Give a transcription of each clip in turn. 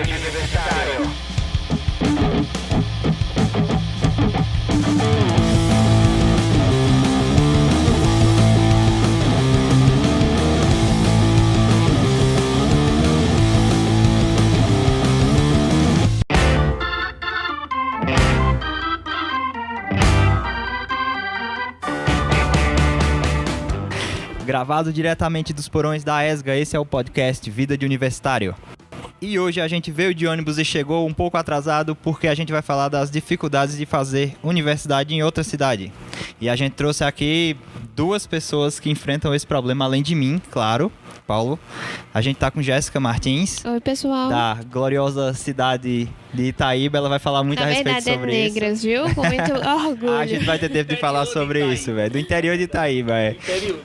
Universitário. Gravado diretamente dos porões da ESGA, esse é o podcast Vida de Universitário. E hoje a gente veio de ônibus e chegou um pouco atrasado porque a gente vai falar das dificuldades de fazer universidade em outra cidade. E a gente trouxe aqui duas pessoas que enfrentam esse problema, além de mim, claro, Paulo. A gente tá com Jéssica Martins. Oi, pessoal. Da gloriosa cidade de Itaíba. Ela vai falar muito a respeito sobre isso. Negras, viu? Com muito orgulho. A gente vai ter tempo de falar sobre isso, velho. Do interior de Itaíba, é.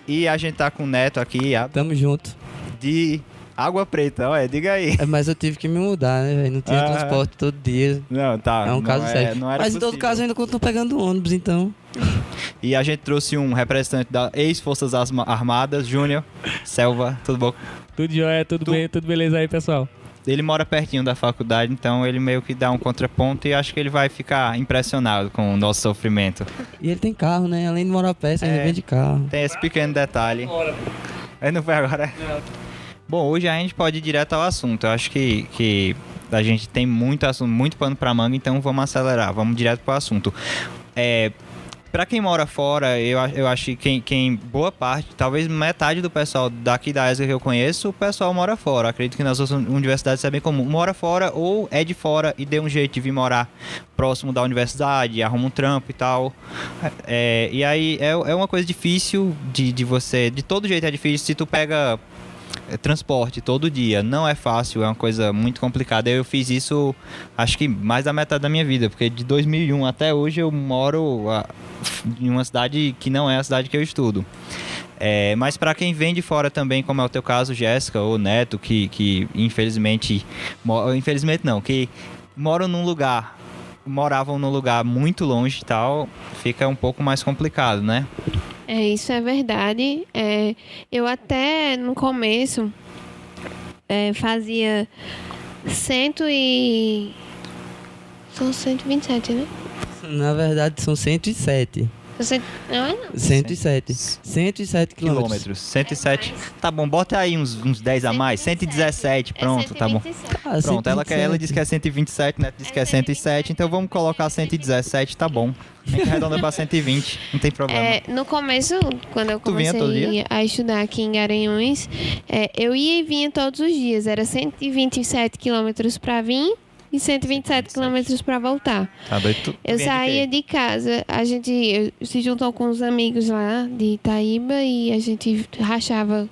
E a gente tá com o Neto aqui. Tamo junto. De Água Preta, olha, diga aí. Mas eu tive que me mudar, né, velho? Não tinha transporte todo dia. Não, tá. É um caso sério. Não era Mas em todo possível. caso eu ainda continuo pegando ônibus, então. E a gente trouxe um representante da ex-Forças Armadas, Júnior, Selva, tudo bom? Tudo jóia, tudo bem, tudo beleza aí, pessoal? Ele mora pertinho da faculdade, então ele meio que dá um contraponto e acho que ele vai ficar impressionado com o nosso sofrimento. E ele tem carro, né? Além de morar perto, ainda vem de carro. Tem esse pequeno detalhe. Ele não foi agora? Não. Bom, hoje a gente pode ir direto ao assunto. Eu acho que a gente tem muito assunto, muito pano pra manga, então vamos acelerar, vamos direto pro assunto. Pra quem mora fora, eu acho que quem boa parte, talvez metade do pessoal daqui da ESGA que eu conheço, o pessoal mora fora. Acredito que nas outras universidades é bem comum. Mora fora ou é de fora e deu um jeito de vir morar próximo da universidade, arruma um trampo e tal. E aí é uma coisa difícil de você... De todo jeito é difícil se tu pega... transporte todo dia, não é fácil, é uma coisa muito complicada. Eu fiz isso, acho que mais da metade da minha vida, porque de 2001 até hoje eu moro em uma cidade que não é a cidade que eu estudo. Mas para quem vem de fora também, como é o teu caso, Jéssica ou Neto, que infelizmente não, que moravam num lugar muito longe e tal, fica um pouco mais complicado, né? Isso é verdade. Eu até no começo fazia São 127, né? Na verdade são 107. Não. 107. 107 quilômetros. 107. Tá bom, bota aí uns 10 a mais. 117, pronto, tá bom. Ah, Pronto, ela disse que é 127, né? Disse que é 107, então vamos colocar 117, tá bom. A gente arredonda pra 120, não tem problema. No começo, quando eu comecei a estudar aqui em Garanhuns, eu ia e vinha todos os dias. Era 127 quilômetros pra vir e 127 quilômetros para voltar. Tá doido? Eu saía de casa, eu se juntou com os amigos lá de Itaíba e a gente rachava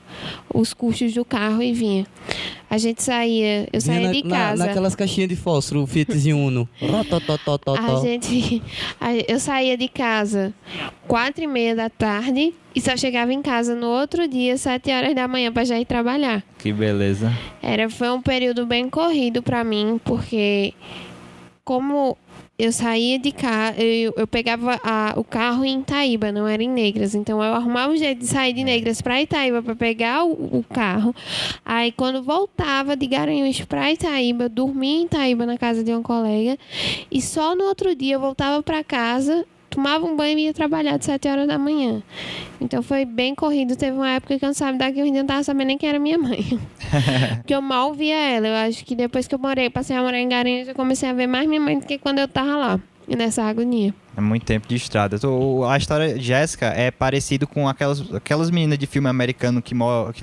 os custos do carro e vinha. Eu saía de casa. Naquelas caixinhas de fósforo, o Fiatzinho Uno. Eu saía de casa 4h30 da tarde e só chegava em casa no outro dia, 7h da manhã, para já ir trabalhar. Que beleza. Foi um período bem corrido para mim, porque como eu saía de casa, eu pegava o carro em Itaíba, não era em Negras. Então eu arrumava um jeito de sair de Negras para Itaíba para pegar o carro. Aí quando voltava de Garanhuns para Itaíba, eu dormia em Itaíba na casa de uma colega. E só no outro dia eu voltava para casa, tomava um banho e ia trabalhar de 7h da manhã. Então foi bem corrido. Teve uma época que eu não sabia daqui, eu ainda não estava sabendo nem quem era minha mãe. Porque eu mal via ela. Eu acho que depois que eu passei a morar em Garanhuns, eu comecei a ver mais minha mãe do que quando eu estava lá. E nessa agonia. É muito tempo de estrada. A história de Jéssica é parecido com aquelas meninas de filme americano que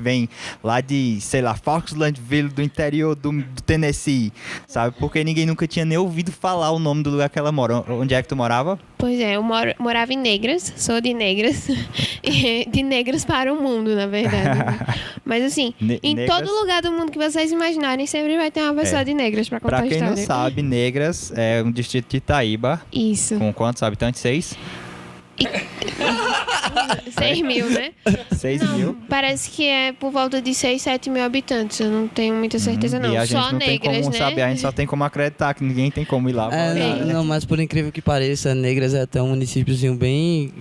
vêm lá de, sei lá, Foxlandville, do interior do Tennessee, sabe? Porque ninguém nunca tinha nem ouvido falar o nome do lugar que ela mora. Onde é que tu morava? Pois é, eu morava em Negras, sou de Negras. De Negras para o mundo, na verdade. Mas assim, em Negras... todo lugar do mundo que vocês imaginarem, sempre vai ter uma pessoa de Negras para contar a história. Pra quem não sabe, Negras é um distrito de Itaíba. Isso. Com quantos habitantes? 6? 6 mil, né? 6 mil. Parece que é por volta de 6, 7 mil habitantes. Eu não tenho muita certeza, não. E a gente Só não tem Negras, como né? saber, a gente só tem como acreditar que ninguém tem como ir lá. Não, mas por incrível que pareça, Negras é até um municípiozinho bem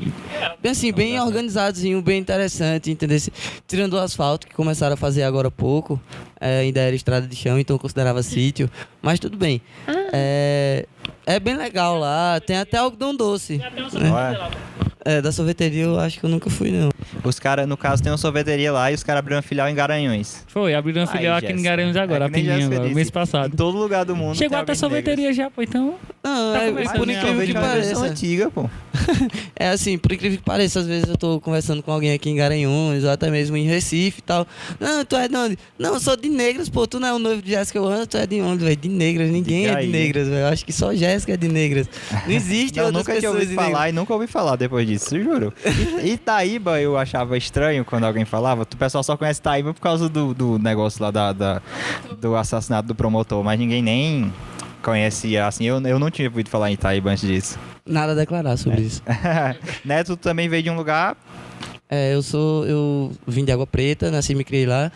organizadozinho, bem interessante, entendeu? Tirando o asfalto, que começaram a fazer agora há pouco, ainda era estrada de chão, então eu considerava sítio, mas tudo bem. É bem legal lá, tem até algodão doce. Da sorveteria eu acho que eu nunca fui, não. Os caras, no caso, tem uma sorveteria lá e os caras abriram uma filial em Garanhuns. Foi, abriram uma filial aqui em Garanhuns agora, mês passado. Em todo lugar do mundo. Chegou até sorveteria já, pô, então... Não, por incrível que pareça. Antiga, pô. É assim, por incrível que pareça, às vezes eu tô conversando com alguém aqui em Garanhuns, ou até mesmo em Recife e tal. Não, tu é de onde? Não, eu sou de Negras, pô, tu não é o noivo de Jéssica Wanda, tu é de onde, velho? De Negras, ninguém é de Negras, velho. Eu acho que só Jéssica é de Negras. Não existe outras pessoas de Negras. Nunca tinha ouvido falar e nunca ouvi falar depois disso, juro. Itaíba eu achava estranho quando alguém falava. O pessoal só conhece Itaíba por causa do negócio lá do assassinato do promotor, mas ninguém nem conhecia, assim, eu não tinha ouvido falar em Itaíba antes disso. Nada a declarar sobre isso. Neto, tu também veio de um lugar... Eu vim de Água Preta, nasci e me criei lá.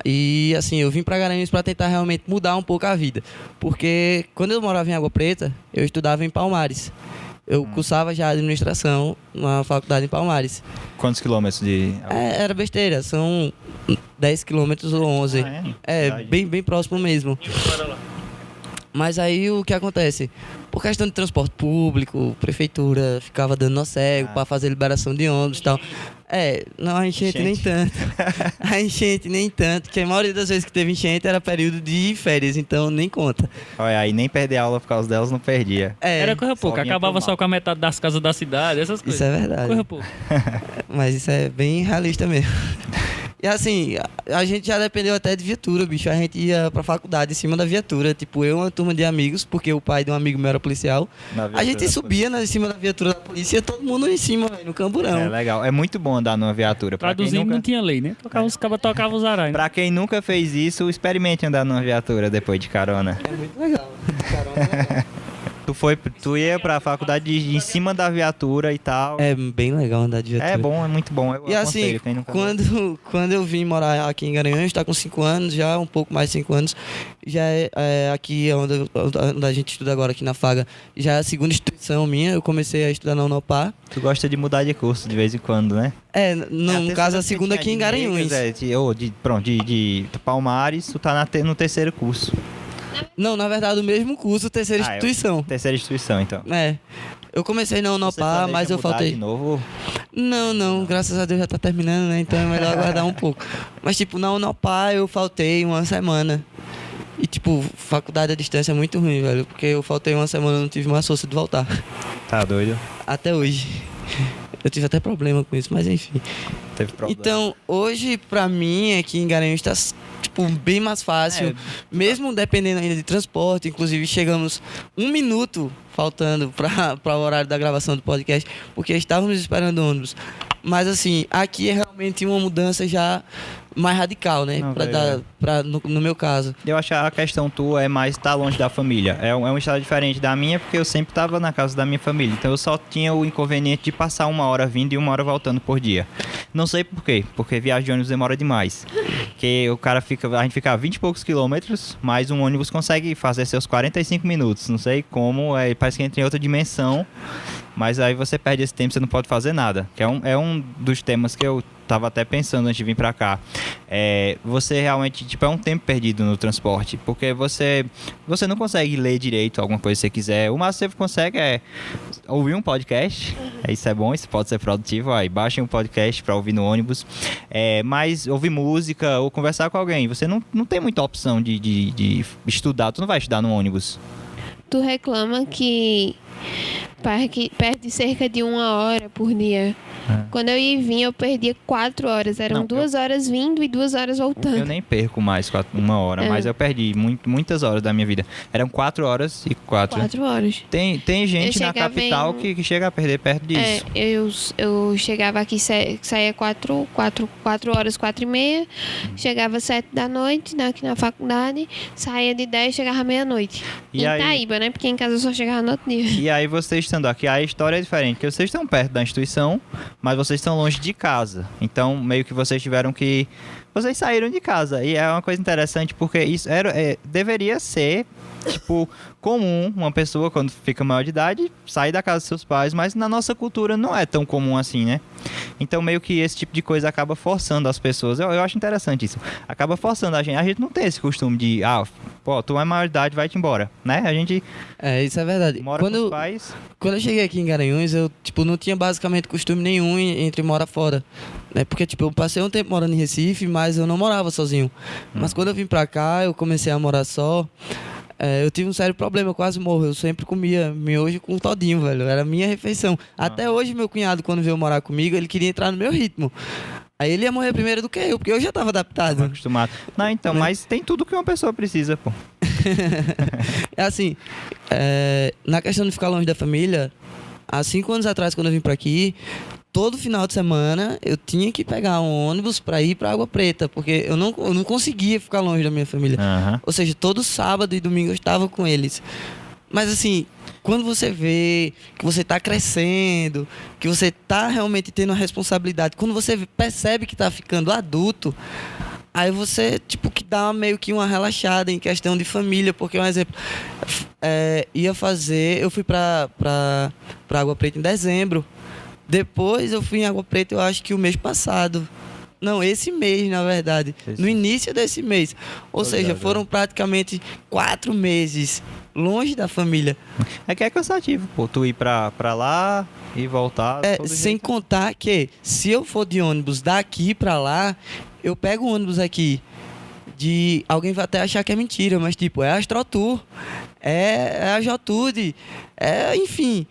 E assim, eu vim pra Garanhuns pra tentar realmente mudar um pouco a vida. Porque quando eu morava em Água Preta, eu estudava em Palmares. Eu cursava já administração na faculdade em Palmares. Quantos quilômetros de... Era besteira, são 10 quilômetros ou 11. Bem próximo mesmo. Mas aí o que acontece? Por questão de transporte público, prefeitura ficava dando nó cego pra fazer liberação de ônibus e tal. Não, a enchente nem tanto. A enchente nem tanto, que a maioria das vezes que teve enchente era período de férias, então nem conta. Olha, aí nem perder aula por causa delas não perdia. Era coisa pouca, acabava só com a metade das casas da cidade, essas coisas. Isso é verdade. Coisa pouca. Mas isso é bem realista mesmo. E assim, a gente já dependeu até de viatura, bicho. A gente ia pra faculdade em cima da viatura. Tipo, eu e uma turma de amigos, porque o pai de um amigo meu era policial. A gente subia em cima da viatura da polícia e todo mundo em cima, véio, no camburão. É legal. É muito bom andar numa viatura. Traduzindo, não tinha lei, né? Os cabas tocavam os aranhas. Pra quem nunca fez isso, experimente andar numa viatura depois de carona. É muito legal. Carona é legal. Tu ia pra faculdade em cima da viatura e tal. É bem legal andar de viatura. É bom, é muito bom. E assim, quando eu vim morar aqui em Garanhuns, tá com 5 anos já, um pouco mais de 5 anos, já aqui onde a gente estuda agora, aqui na Faga, já é a segunda instituição minha. Eu comecei a estudar na Unopar. Tu gosta de mudar de curso de vez em quando, né? No caso, a segunda aqui em Garanhuns. De Palmares, tu tá no terceiro curso. Não, na verdade, o mesmo curso, terceira instituição. Terceira instituição, então. Eu comecei na Unopar, mas eu faltei. De novo? Não, graças a Deus já tá terminando, né? Então é melhor aguardar um pouco. Mas, tipo, na Unopar eu faltei uma semana. E, tipo, faculdade à distância é muito ruim, velho. Porque eu faltei uma semana e não tive mais força de voltar. Tá doido? Até hoje. Eu tive até problema com isso, mas enfim. Teve problema. Então, hoje, pra mim, aqui em Garanhuns tá, tipo, bem mais fácil. Mesmo dependendo ainda de transporte. Inclusive, chegamos 1 minuto faltando para o horário da gravação do podcast, porque estávamos esperando ônibus. Mas, assim, aqui é realmente uma mudança já mais radical, né? No meu caso. Eu acho que a questão tua é mais estar longe da família. É uma história diferente da minha, porque eu sempre estava na casa da minha família. Então eu só tinha o inconveniente de passar 1 hora vindo e 1 hora voltando por dia. Não sei por quê, porque viagem de ônibus demora demais. Porque a gente fica a 20 e poucos quilômetros, mas um ônibus consegue fazer seus 45 minutos. Não sei como, parece que entra em outra dimensão. Mas aí você perde esse tempo, você não pode fazer nada. Que é um dos temas que eu tava até pensando antes de vir pra cá. Você realmente, tipo, é um tempo perdido no transporte. Porque você não consegue ler direito alguma coisa que você quiser. O máximo que você consegue é ouvir um podcast. Isso é bom, isso pode ser produtivo. Aí baixem um podcast pra ouvir no ônibus. Mas ouvir música ou conversar com alguém. Você não tem muita opção de estudar. Tu não vai estudar no ônibus. Tu reclama que perde cerca de 1 hora por dia. Quando eu ia vir, eu perdia 4 horas. Eram 2 horas vindo e 2 horas voltando. Eu nem perco mais 1 hora, mas eu perdi muitas horas da minha vida. Eram 4 horas e 4. 4 horas. Tem gente na capital que chega a perder perto disso. Eu chegava aqui, saía 4 horas, 4 e meia. Chegava 7 da noite, aqui na faculdade. Saía de 10, chegava meia-noite. Em Itaíba, né? Porque em casa eu só chegava no outro dia. E aí vocês estando aqui, a história é diferente. Porque vocês estão perto da instituição, mas vocês estão longe de casa. Então, meio que vocês tiveram que... Vocês saíram de casa. E é uma coisa interessante porque isso deveria ser, tipo, comum uma pessoa, quando fica maior de idade, sair da casa dos seus pais, mas na nossa cultura não é tão comum assim, né? Então, meio que esse tipo de coisa acaba forçando as pessoas. Eu acho interessante isso. Acaba forçando a gente. A gente não tem esse costume de, pô, tu é maior de idade, vai-te embora, né? A gente... Isso é verdade. Mora com os pais. Quando eu cheguei aqui em Garanhuns, eu, tipo, não tinha basicamente costume nenhum entre morar fora, né? Porque, tipo, eu passei um tempo morando em Recife, mas eu não morava sozinho. Mas quando eu vim pra cá, eu comecei a morar só. Eu tive um sério problema, eu quase morro. Eu sempre comia miojo com todinho, velho. Era a minha refeição. Até hoje, meu cunhado, quando veio morar comigo, ele queria entrar no meu ritmo. Aí ele ia morrer primeiro do que eu, porque eu já tava adaptado. Acostumado. Não, então, mas tem tudo que uma pessoa precisa, pô. É assim, na questão de ficar longe da família, há 5 anos atrás, quando eu vim pra aqui, todo final de semana eu tinha que pegar um ônibus pra ir pra Água Preta, porque eu não conseguia ficar longe da minha família. Uhum. Ou seja, todo sábado e domingo eu estava com eles. Mas assim, quando você vê que você está crescendo, que você está realmente tendo a responsabilidade, quando você percebe que está ficando adulto, aí você, tipo, que dá meio que uma relaxada em questão de família. Porque, um exemplo, eu fui pra Água Preta em dezembro. Depois eu fui em Água Preta, eu acho que o mês passado. Não, esse mês, na verdade. No início desse mês. Ou seja, foram praticamente 4 meses longe da família. É que é cansativo, pô. Tu ir pra lá e voltar. Sem contar que, se eu for de ônibus daqui pra lá, eu pego o ônibus aqui. Alguém vai até achar que é mentira, mas tipo, é a Astrotur, é a Jotude, enfim...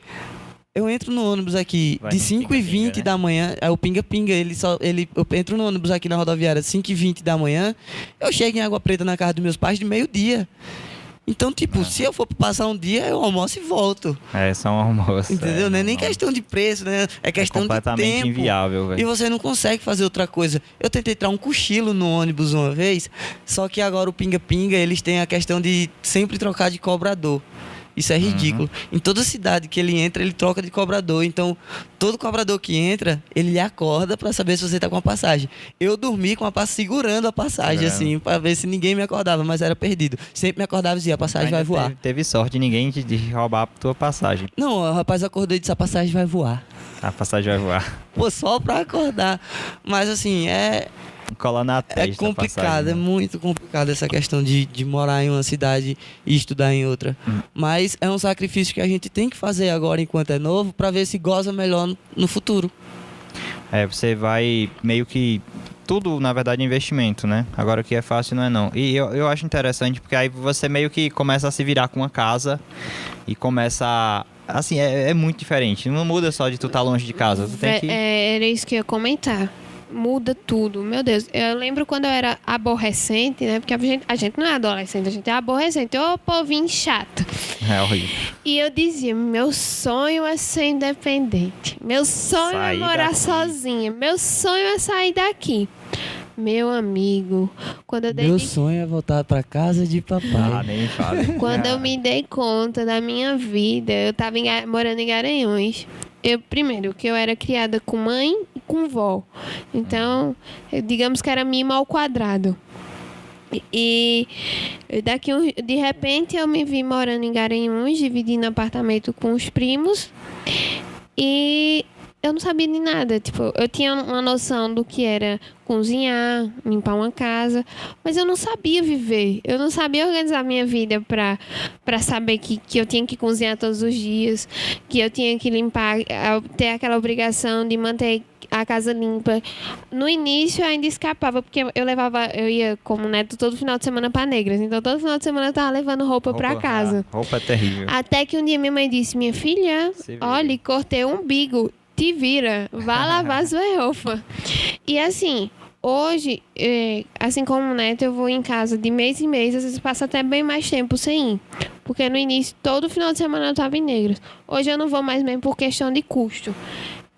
Eu entro no ônibus aqui de 5h20 né? Da manhã, é o Pinga-Pinga, eu entro no ônibus aqui na rodoviária 5h20 da manhã, eu chego em Água Preta na casa dos meus pais de meio-dia. Então, tipo, se eu for passar um dia, eu almoço e volto. É só um almoço. Entendeu? Não é nem questão de preço, né? É questão de tempo. Completamente inviável, velho. E você não consegue fazer outra coisa. Eu tentei tirar um cochilo no ônibus uma vez, só que agora o Pinga-Pinga, eles têm a questão de sempre trocar de cobrador. Isso é ridículo. Em toda cidade que ele entra, ele troca de cobrador. Então, todo cobrador que entra, ele lhe acorda pra saber se você tá com a passagem. Eu dormi segurando a passagem, assim, pra ver se ninguém me acordava, mas era perdido. Sempre me acordava e dizia, a passagem vai voar. Teve sorte de ninguém de roubar a tua passagem. Não, o rapaz acordou e disse, a passagem vai voar. A passagem vai voar. Pô, só pra acordar. Mas, assim, colar na testa. É complicado, passagem, né? É muito complicado essa questão de morar em uma cidade e estudar em outra. Mas é um sacrifício que a gente tem que fazer agora enquanto é novo para ver se goza melhor no futuro. Você vai meio que... Tudo, na verdade, é investimento, né? Agora o que é fácil não é não. E eu acho interessante porque aí você meio que começa a se virar com uma casa e começa a... Assim, é muito diferente. Não muda só de tu estar longe de casa. Tu tem que... Era isso que eu ia comentar. Muda tudo, meu Deus. Eu lembro quando eu era aborrecente, né? Porque a gente não é adolescente, a gente é aborrecente. Ô, povinho chato. É horrível. E eu dizia, meu sonho é ser independente. Meu sonho é morar sozinha. Meu sonho é sair daqui. Meu amigo, meu sonho é voltar pra casa de papai. Nem fale. Quando eu me dei conta da minha vida, eu tava morando em Garanhuns. Primeiro, que eu era criada com mãe e com vó. Então, digamos que era mimo ao quadrado. E de repente eu me vi morando em Garanhuns, dividindo apartamento com os primos. E eu não sabia de nada. Tipo, eu tinha uma noção do que era cozinhar, limpar uma casa, mas eu não sabia viver. Eu não sabia organizar minha vida para saber que eu tinha que cozinhar todos os dias, que eu tinha que limpar, ter aquela obrigação de manter a casa limpa. No início eu ainda escapava, porque eu ia como neto todo final de semana para Negras. Então todo final de semana eu tava levando roupa para casa. Roupa é terrível. Até que um dia minha mãe disse, minha filha, olha, cortei o umbigo, te vira, vá lavar sua roupa. E assim, hoje, assim como neto, eu vou em casa de mês em mês, às vezes passa até bem mais tempo sem ir. Porque no início, todo final de semana eu tava em Negras. Hoje eu não vou mais mesmo por questão de custo.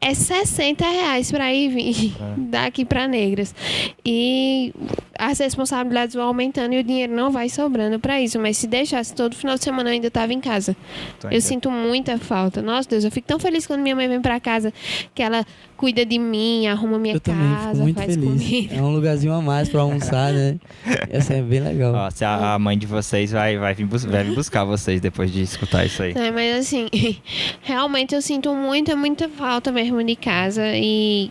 É R$60 para ir vir daqui para Negras. E as responsabilidades vão aumentando e o dinheiro não vai sobrando para isso. Mas se deixasse todo final de semana eu ainda estava em casa. Eu sinto muita falta. Nossa, Deus, eu fico tão feliz quando minha mãe vem para casa, que ela cuida de mim, arruma minha casa, também fico muito faz feliz. comida. É um lugarzinho a mais para almoçar, né? Essa é bem legal. Ó, se a mãe de vocês vai vir buscar vocês depois de escutar isso aí. É, mas assim, realmente eu sinto muita falta mesmo de casa e...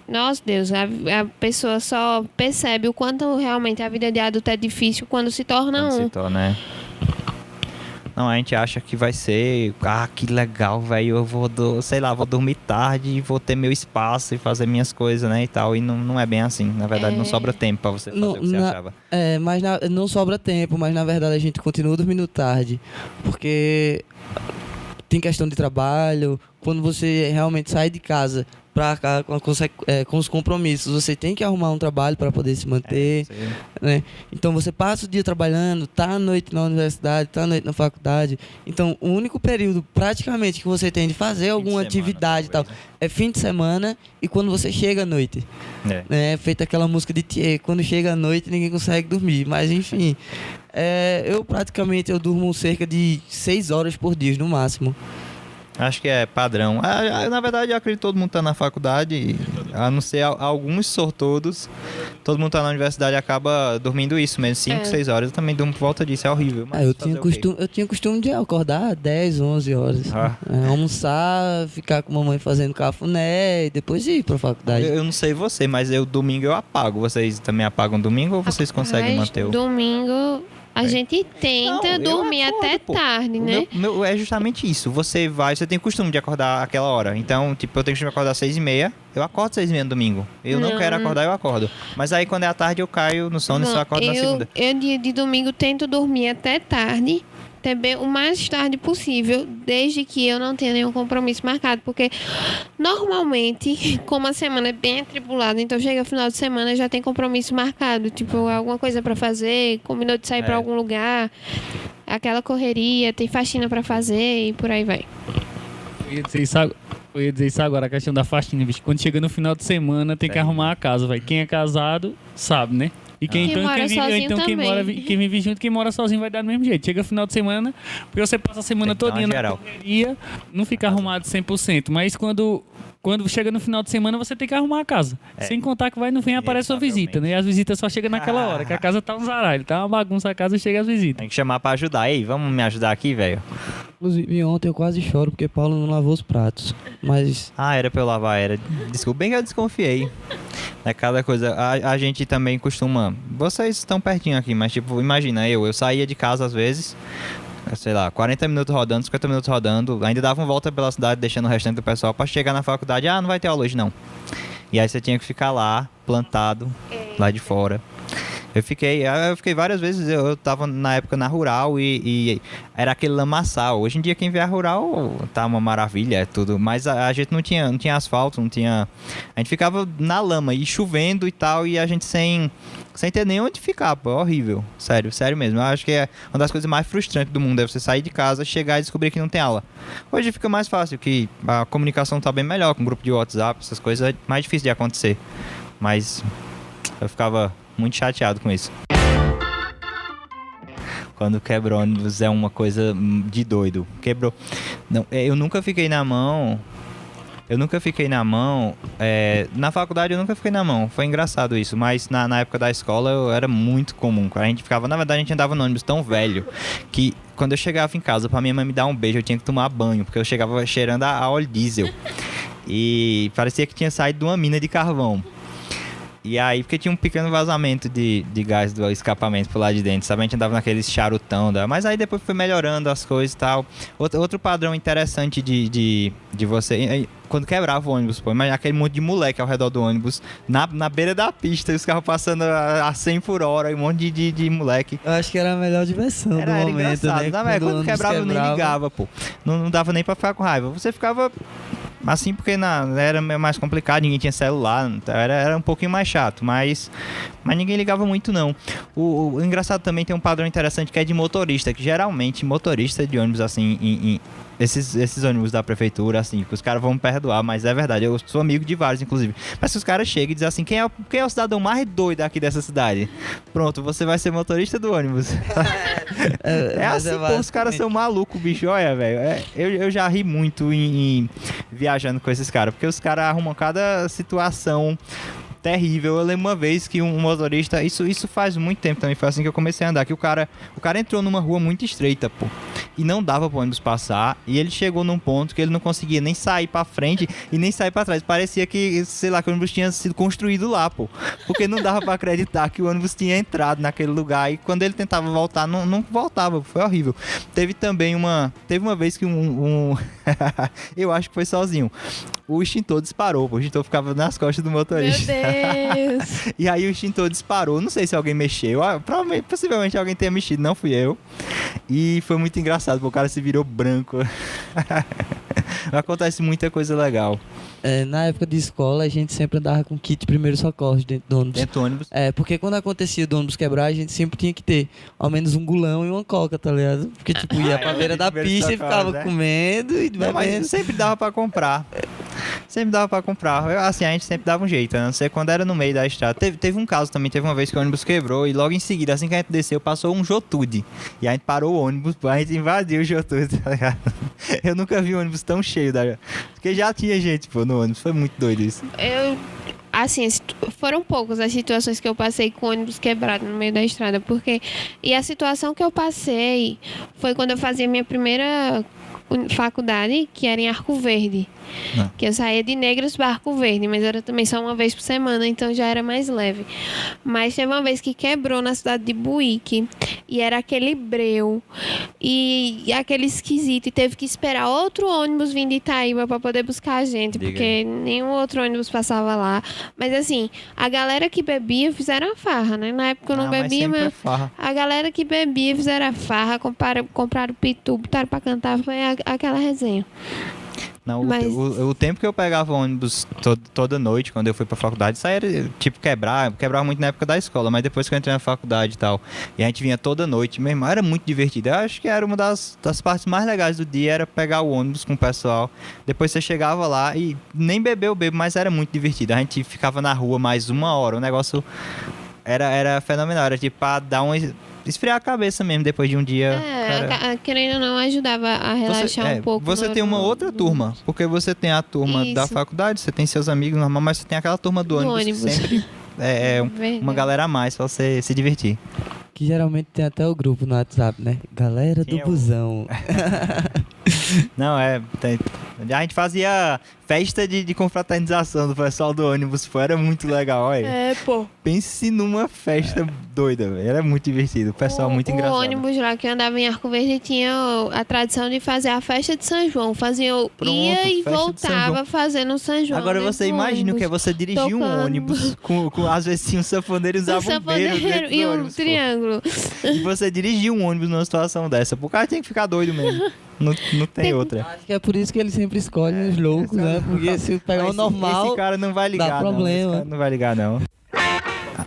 Nossa, Deus, a pessoa só percebe o quanto realmente a vida de adulto é difícil quando se torna Se torna, né? Não, a gente acha que vai ser, que legal, velho, eu vou dormir tarde, vou ter meu espaço e fazer minhas coisas, né, e tal, e não é bem assim, na verdade não sobra tempo pra você fazer o que você achava. Mas não sobra tempo, mas na verdade a gente continua dormindo tarde, porque tem questão de trabalho, quando você realmente sai de casa pra cá com os compromissos, você tem que arrumar um trabalho para poder se manter, né? Então você passa o dia trabalhando, tá à noite na universidade, tá à noite na faculdade. Então o único período praticamente que você tem de fazer alguma atividade e tal é fim de semana e quando você chega à noite. É feita aquela música de Thier, quando chega à noite ninguém consegue dormir, mas enfim. Eu durmo cerca de 6 horas por dia no máximo. Acho que é padrão. Na verdade, eu acredito que todo mundo tá na faculdade, a não ser alguns sortudos. Todo mundo tá na universidade e acaba dormindo isso mesmo, 5, 6 horas. Eu também durmo por volta disso, é horrível. Mas eu tinha costume de acordar 10, 11 horas. Almoçar, ficar com a mamãe fazendo cafuné e depois ir pra faculdade. Eu não sei você, mas domingo eu apago. Vocês também apagam domingo ou vocês conseguem manter o... Domingo... A gente tenta dormir até tarde, né? É justamente isso. Você tem o costume de acordar aquela hora. Então, tipo, eu tenho que acordar às 6h30. Eu acordo às 6h30 no domingo. Eu não quero acordar, eu acordo. Mas aí, quando é à tarde, eu caio no sono e só acordo na segunda. Eu, de domingo, tento dormir até tarde. Também o mais tarde possível, desde que eu não tenha nenhum compromisso marcado, porque normalmente, como a semana é bem atribulada, então chega o final de semana já tem compromisso marcado, tipo alguma coisa para fazer, combinou de sair para algum lugar, aquela correria, tem faxina para fazer e por aí vai. Eu ia dizer isso agora, a questão da faxina, bicho. Quando chega no final de semana tem que arrumar a casa, vai. Quem é casado sabe, né? E quem vive junto, quem mora sozinho vai dar do mesmo jeito. Chega final de semana, porque você passa a semana todinha na correria, não fica arrumado 100%. Mas quando chega no final de semana, você tem que arrumar a casa. Sem contar que vai no fim aparece sua visita, né? E as visitas só chegam naquela hora, que a casa tá um zaralho, tá uma bagunça a casa e chega as visitas. Tem que chamar pra ajudar. Ei, vamos me ajudar aqui, velho? Inclusive, ontem eu quase choro porque Paulo não lavou os pratos. Mas... era pra eu lavar, era. Desculpa, bem que eu desconfiei. É cada coisa. A gente também costuma... Vocês estão pertinho aqui, mas tipo, imagina, eu saía de casa às vezes, sei lá, 40 minutos rodando, 50 minutos rodando, ainda dava uma volta pela cidade, deixando o restante do pessoal pra chegar na faculdade. Não vai ter aula hoje não. E aí você tinha que ficar lá, plantado, lá de fora. Eu fiquei várias vezes, eu tava na época na rural e era aquele lamaçal. Hoje em dia quem vê a rural tá uma maravilha, é tudo. Mas a gente não tinha asfalto, não tinha... A gente ficava na lama e chovendo e tal, e a gente sem ter nem onde ficar, pô, horrível. Sério mesmo. Eu acho que é uma das coisas mais frustrantes do mundo, é você sair de casa, chegar e descobrir que não tem aula. Hoje fica mais fácil, que a comunicação tá bem melhor, com grupo de WhatsApp, essas coisas, é mais difícil de acontecer. Mas eu ficava muito chateado com isso. Quando quebra ônibus é uma coisa de doido. Quebrou. Não, eu nunca fiquei na mão. Na faculdade eu nunca fiquei na mão. Foi engraçado isso. Mas na época da escola era muito comum. A gente ficava, na verdade, a gente andava no ônibus tão velho que quando eu chegava em casa pra minha mãe me dar um beijo, eu tinha que tomar banho, porque eu chegava cheirando a óleo diesel. E parecia que tinha saído de uma mina de carvão. E aí, porque tinha um pequeno vazamento de gás do escapamento por lá de dentro, sabe? A gente andava naqueles charutão, mas aí depois foi melhorando as coisas e tal. Outro padrão interessante de você... Quando quebrava o ônibus, pô, imagina aquele monte de moleque ao redor do ônibus, na beira da pista, e os carros passando a 100 por hora, e um monte de moleque. Eu acho que era a melhor diversão do momento, né? Quando quebrava, eu nem ligava, pô. Não dava nem pra ficar com raiva. Você ficava... Assim, porque era mais complicado, ninguém tinha celular, era um pouquinho mais chato, mas ninguém ligava muito não. O engraçado também tem um padrão interessante que é de motorista, que geralmente motorista de ônibus assim esses ônibus da prefeitura, assim, que os caras vão me perdoar, mas é verdade, eu sou amigo de vários, inclusive. Mas se os caras chegam e dizem assim, quem é o cidadão mais doido aqui dessa cidade? Pronto, você vai ser motorista do ônibus. É assim, pô, os caras são malucos, bicho, olha, velho. Eu já ri muito em viajando com esses caras, porque os caras arrumam cada situação terrível. Eu lembro uma vez que um motorista, isso faz muito tempo também, foi assim que eu comecei a andar, que o cara entrou numa rua muito estreita, pô, e não dava pro ônibus passar, e ele chegou num ponto que ele não conseguia nem sair pra frente e nem sair pra trás, parecia que, sei lá, que o ônibus tinha sido construído lá, pô, porque não dava pra acreditar que o ônibus tinha entrado naquele lugar, e quando ele tentava voltar, não voltava, foi horrível. Teve uma vez que eu acho que foi sozinho, o extintor disparou, pô, o extintor ficava nas costas do motorista. Meu Deus. E aí o extintor disparou, não sei se alguém mexeu, possivelmente alguém tenha mexido, não fui eu. E foi muito engraçado, porque o cara se virou branco. Acontece muita coisa legal. Na época de escola, a gente sempre andava com kit de primeiros socorros dentro do ônibus. Dentro do ônibus? Porque quando acontecia do ônibus quebrar, a gente sempre tinha que ter ao menos um gulão e uma coca, tá ligado? Porque, tipo, ia pra beira da pista e ficava comendo e bebendo. Mas sempre dava pra comprar. Sempre dava pra comprar. A gente sempre dava um jeito, a não ser quando era no meio da estrada. Teve um caso também, teve uma vez que o ônibus quebrou e logo em seguida, assim que a gente desceu, passou um Jotude. E a gente parou o ônibus, a gente invadiu o Jotude, tá ligado? Eu nunca vi um ônibus tão cheio, porque já tinha gente, pô, no ônibus. Foi muito doido isso. Foram poucas as situações que eu passei com ônibus quebrado no meio da estrada, e a situação que eu passei foi quando eu fazia minha primeira faculdade, que era em Arco Verde. Que eu saía de Negros para Arco Verde, mas era também só uma vez por semana, então já era mais leve. Mas teve uma vez que quebrou na cidade de Buíque, e era aquele breu e aquele esquisito, e teve que esperar outro ônibus vir de Itaíba para poder buscar a gente, porque nenhum outro ônibus passava lá. Mas assim, a galera que bebia fizeram a farra, né? Na época eu não bebia, mas a galera que bebia fizeram a farra, compraram pitu, botaram para cantar, foi aquela resenha. Não, o tempo que eu pegava ônibus toda noite, quando eu fui pra faculdade, isso aí era tipo quebrava muito na época da escola, mas depois que eu entrei na faculdade e tal, e a gente vinha toda noite, meu irmão, era muito divertido. Eu acho que era uma das partes mais legais do dia, era pegar o ônibus com o pessoal. Depois você chegava lá e nem bebeu, mas era muito divertido. A gente ficava na rua mais 1 hora, o negócio era fenomenal, era tipo pra dar esfriar a cabeça mesmo depois de um dia. Querendo ou não, ajudava a relaxar um pouco. Você tem uma outra turma, porque você tem a turma da faculdade, você tem seus amigos normal, mas você tem aquela turma do ônibus. Que sempre uma galera a mais pra você se divertir. Que geralmente tem até o grupo no WhatsApp, né? Galera do busão. Não, a gente fazia festa de confraternização do pessoal do ônibus, pô, era muito legal, olha. Pô. Pense numa festa doida, velho. Era muito divertido, o pessoal muito engraçado. O ônibus lá que andava em Arco Verde tinha a tradição de fazer a festa de São João. Ia e voltava fazendo São João. Agora você imagina o que é você dirigir um ônibus com às vezes tinha um sanfoneiro e usava bombeiro e um triângulo. E você dirigir um ônibus numa situação dessa, o cara tem que ficar doido mesmo. Não tem outra. Acho que é por isso que ele sempre escolhe os loucos, né? Porque se pegar o normal, esse cara não vai ligar, dá problema. Esse cara não vai ligar, não.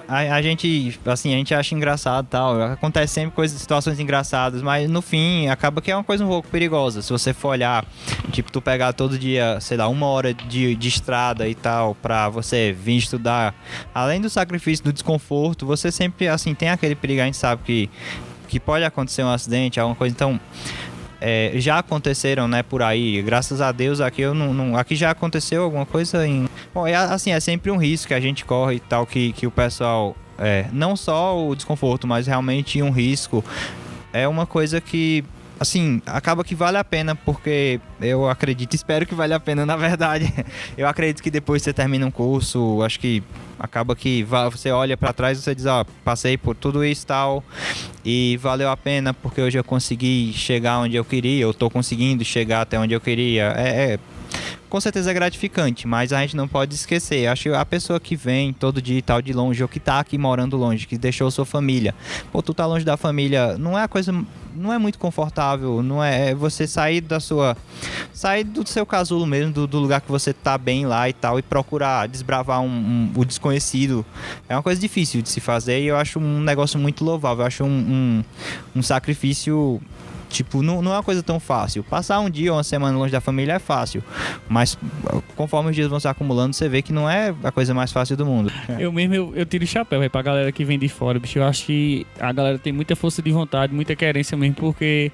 A gente acha engraçado e tal. Acontece sempre situações engraçadas, mas no fim acaba que é uma coisa um pouco perigosa. Se você for olhar, tipo, tu pegar todo dia, sei lá, 1 hora de estrada e tal, pra você vir estudar, além do sacrifício, do desconforto, você sempre, assim, tem aquele perigo. A gente sabe que pode acontecer um acidente, alguma coisa, então... já aconteceram, né, por aí, graças a Deus aqui aqui já aconteceu alguma coisa bom, assim, é sempre um risco que a gente corre e tal, que o pessoal, não só o desconforto, mas realmente um risco, é uma coisa que, assim, acaba que vale a pena, porque eu acredito, espero que vale a pena, na verdade. Eu acredito que depois que você termina um curso, acho que acaba que você olha pra trás e você diz, passei por tudo isso e tal, e valeu a pena, porque hoje eu consegui chegar onde eu queria, eu tô conseguindo chegar até onde eu queria. Com certeza é gratificante, mas a gente não pode esquecer. Acho que a pessoa que vem todo dia e tal de longe, ou que tá aqui morando longe, que deixou sua família, pô, tu tá longe da família, não é muito confortável, não é você sair do seu casulo mesmo, do lugar que você tá bem lá e tal, e procurar desbravar o desconhecido. É uma coisa difícil de se fazer, e eu acho um negócio muito louvável, eu acho um sacrifício Tipo, não é uma coisa tão fácil. Passar um dia ou uma semana longe da família é fácil, mas conforme os dias vão se acumulando, você vê que não é a coisa mais fácil do mundo. Eu tiro o chapéu, véio, pra galera que vem de fora, bicho. Eu acho que a galera tem muita força de vontade, muita querência mesmo, porque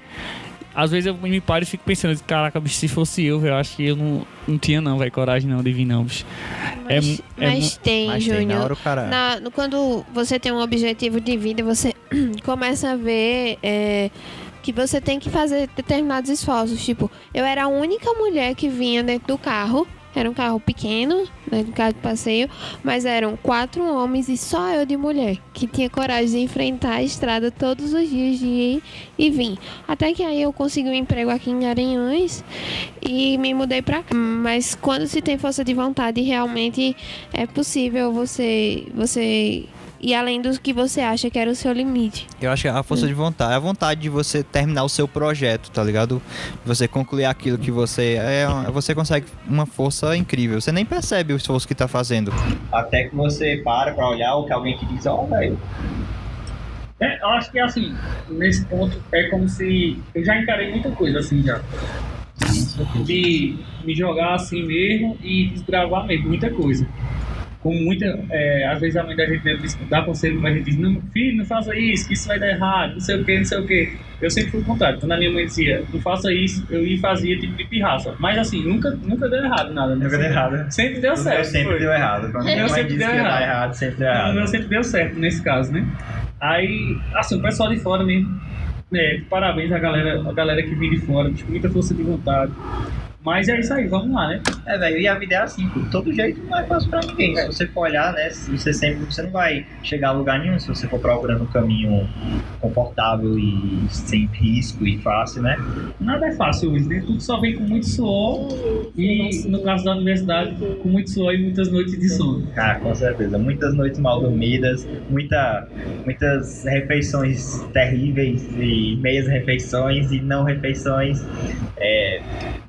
às vezes eu me paro e fico pensando, caraca, bicho, se fosse eu acho que eu não tinha não, velho, coragem não de vir não, bicho. Mas tem, Júnior. Quando você tem um objetivo de vida, você começa a ver que você tem que fazer determinados esforços. Tipo, eu era a única mulher que vinha dentro do carro. Era um carro pequeno, né, um carro de passeio, mas eram 4 homens e só eu de mulher, que tinha coragem de enfrentar a estrada todos os dias, de ir e vir. Até que aí eu consegui um emprego aqui em Garanhuns e me mudei pra cá. Mas quando se tem força de vontade, realmente é possível você ir além do que você acha que era o seu limite. Eu acho que a força de vontade é a vontade de você terminar o seu projeto, tá ligado? Você concluir aquilo que você... Você consegue uma força incrível. Você nem percebe o esforço que tá fazendo. Até que você para pra olhar ou que alguém te diz, velho. Eu acho que assim, nesse ponto é como se... Eu já encarei muita coisa assim já. De me jogar assim mesmo e desbravar mesmo muita coisa. Com muita, às vezes a mãe da gente dá conselho pra gente, diz, não, filho, não faça isso, que isso vai dar errado, não sei o que. Eu sempre fui o contrário. Quando a minha mãe dizia, não faça isso, eu ia e fazia tipo de pirraça. Mas assim, nunca deu errado nada. Né? Nunca deu errado. Sempre deu certo. Sempre deu errado. Quando minha mãe disse que ia dar errado, sempre deu errado. Eu sempre deu certo nesse caso, né? Aí, assim, o pessoal de fora mesmo, parabéns a galera que vem de fora, tipo, muita força de vontade. Mas é isso aí, vamos lá, né? Velho, e a vida é assim, por todo jeito não é fácil pra ninguém. Se você for olhar, né, você não vai chegar a lugar nenhum se você for procurando um caminho confortável e sem risco e fácil, né? Nada é fácil hoje, né? Tudo só vem com muito suor e, no caso da universidade, com muito suor e muitas noites de sono. Ah, com certeza. Muitas noites mal dormidas, muitas refeições terríveis e meias refeições e não refeições,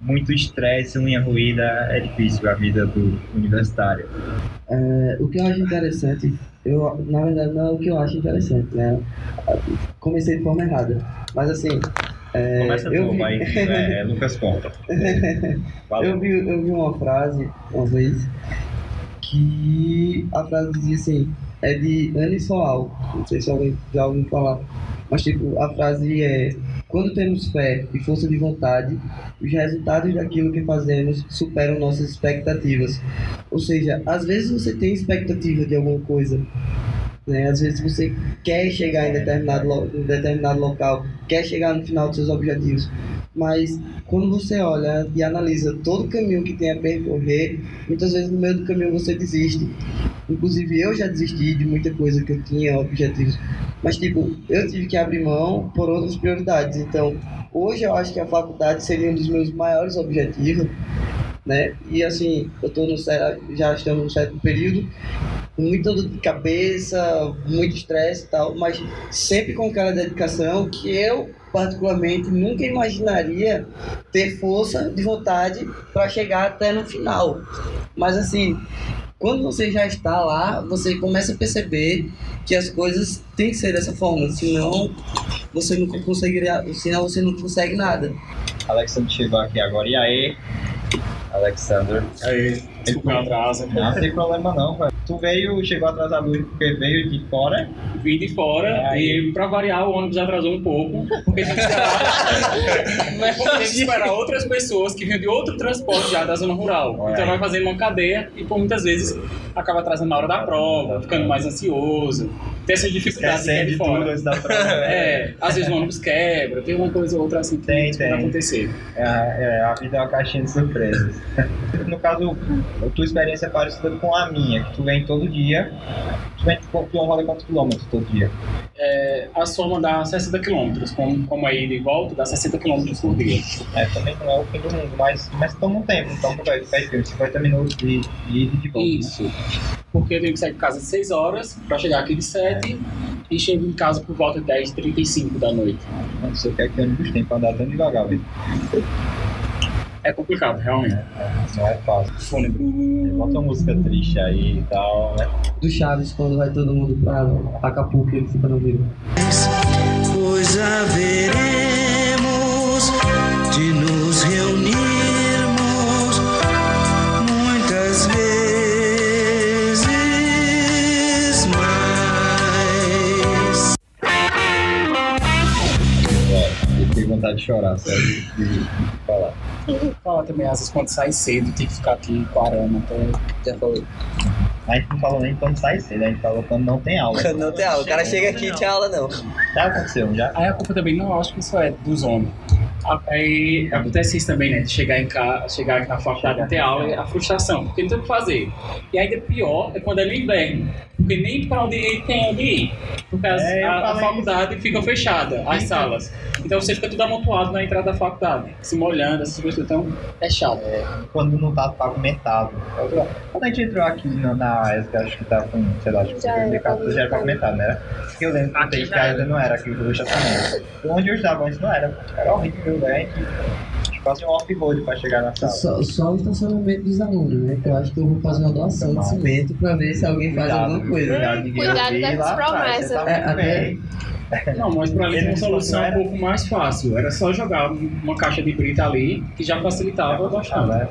muito estresse, unha ruída, é difícil a vida do universitário. O que eu acho interessante, na verdade não é o que eu acho interessante, né? Comecei de forma errada, mas assim... Começa tu, vai, Lucas conta. Eu vi uma frase, uma vez, que a frase dizia assim, é de Annie Soal, não sei se alguém já ouviu falar, mas tipo, a frase é: quando temos fé e força de vontade, os resultados daquilo que fazemos superam nossas expectativas. Ou seja, às vezes você tem expectativa de alguma coisa, né? Às vezes você quer chegar em determinado local, quer chegar no final dos seus objetivos, mas quando você olha e analisa todo o caminho que tem a percorrer, muitas vezes no meio do caminho você desiste. Inclusive eu já desisti de muita coisa que eu tinha, objetivos, mas tipo, eu tive que abrir mão por outras prioridades. Então, hoje eu acho que a faculdade seria um dos meus maiores objetivos, né? E assim, já estamos no sétimo período, com muita dor de cabeça, muito estresse e tal, mas sempre com aquela dedicação que eu, particularmente, nunca imaginaria ter força de vontade para chegar até no final. Mas assim, quando você já está lá, você começa a perceber que as coisas têm que ser dessa forma, senão você não consegue nada. Alexandre chegou aqui agora, e aí? Alexander. Aí, desculpa o atraso. Não tem problema não, velho. Tu chegou atrasado porque veio de fora? Vim de fora e pra variar o ônibus atrasou um pouco, porque tem que esperar outras pessoas que vinham de outro transporte já da zona rural. Então vai fazendo uma cadeia e por muitas vezes acaba atrasando na hora da prova, ficando mais ansioso. Tem essas dificuldades de fora. Às vezes o ônibus quebra, tem uma coisa ou outra assim que pode acontecer. A vida é uma caixinha de surpresas. No caso, a tua experiência é parecida com a minha, que tu vem todo dia. Tu roda quantos quilômetros todo dia? A soma dá 60 quilômetros, como a ida e volta, dá 60 quilômetros por dia. Também não é o fim do mundo, mas toma um tempo, então vai 50 minutos de ida e de volta. Isso, porque eu tenho que sair de casa às 6 horas, para chegar aqui de 7 e chego em casa por volta de 10h35 da noite. Não sei o que é que ônibus tem para andar tão devagar, velho. É complicado, realmente. Não é fácil. Bota uma música triste aí e tal, né? Do Chaves, quando vai todo mundo pra Acapulco, ele fica no Rio. Pois haveremos de chorar, só de falar. Fala também, às vezes quando sai cedo, tem que ficar aqui parando até. Já falou. A gente não falou nem quando sai cedo, a gente falou quando não tem aula. Quando não tem aula, o cara chega aqui e tinha aula não. Já aconteceu, já? Aí a culpa também, não, acho que isso é dos homens. Aí acontece isso também, né? De chegar aqui na faculdade não ter aula, a frustração, porque não tem o que fazer. E ainda pior é quando é no inverno, porque nem para onde ir tem onde ir. Porque a faculdade fica fechada, as salas. Então você fica tudo amontoado na entrada da faculdade, se molhando, essas coisas. Então é chato. Quando não tá pavimentado. Quando a gente entrou aqui na ESC, acho que tá com, sei lá, acho que já era pavimentado, né? Porque eu lembro que ainda não era aqui no estacionamento. Onde eu estava antes não era. Era horrível, velho. Quase um off-road pra chegar na sala. Só o estacionamento dos alunos, né? Que eu acho que eu vou fazer uma doação de cimento pra ver se alguém faz alguma coisa. Cuidado dessas promessas. Não, mas pra mim uma solução um pouco mais fácil. Era só jogar uma caixa de brita ali, que já facilitava bastante.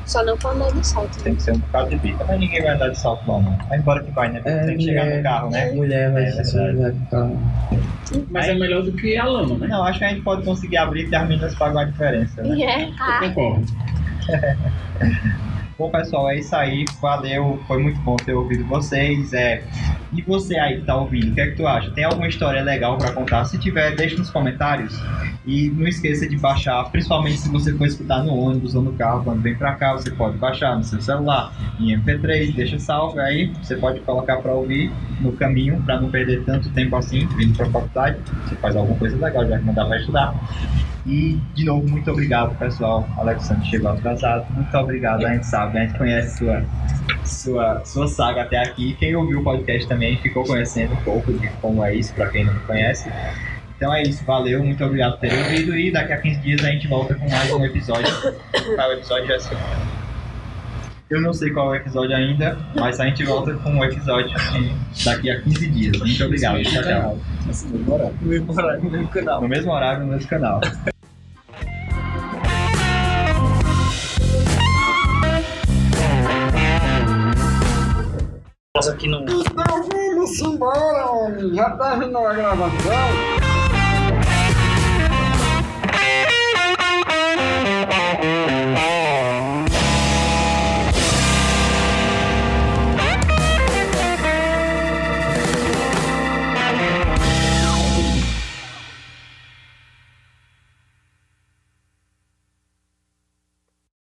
Só não pra andar de salto. Tem que ser um bocado de brita, mas ninguém vai andar de salto bom, não. Vai embora que vai, né? Tem que chegar no carro, né? Mulher vai ficar. Mas é melhor do que a lama, né? Não, acho que a gente pode conseguir abrir e as meninas pagam a diferença, né? Eu concordo. Bom, pessoal, é isso aí. Valeu, foi muito bom ter ouvido vocês. E você aí que tá ouvindo, o que é que tu acha? Tem alguma história legal pra contar? Se tiver, deixa nos comentários. E não esqueça de baixar, principalmente se você for escutar no ônibus ou no carro, quando vem pra cá, você pode baixar no seu celular, em MP3, deixa salvo, aí você pode colocar pra ouvir no caminho, pra não perder tanto tempo assim, vindo pra faculdade. Você faz alguma coisa legal, já que não dá pra estudar. E, de novo, muito obrigado, pessoal. Alexandre chegou atrasado. Muito obrigado, a gente sabe, a gente conhece sua saga até aqui. Quem ouviu o podcast também ficou conhecendo um pouco de como é isso, pra quem não conhece. Então é isso, valeu, muito obrigado por ter ouvido. E daqui a 15 dias a gente volta com mais um episódio. O episódio é assim. Eu não sei qual é o episódio ainda, mas a gente volta com um episódio daqui a 15 dias. Muito obrigado. Tchau, tchau. No mesmo horário, no mesmo canal. No mesmo horário, no mesmo canal. Aqui no... Vamos embora, homem. Já tá vindo a gravação.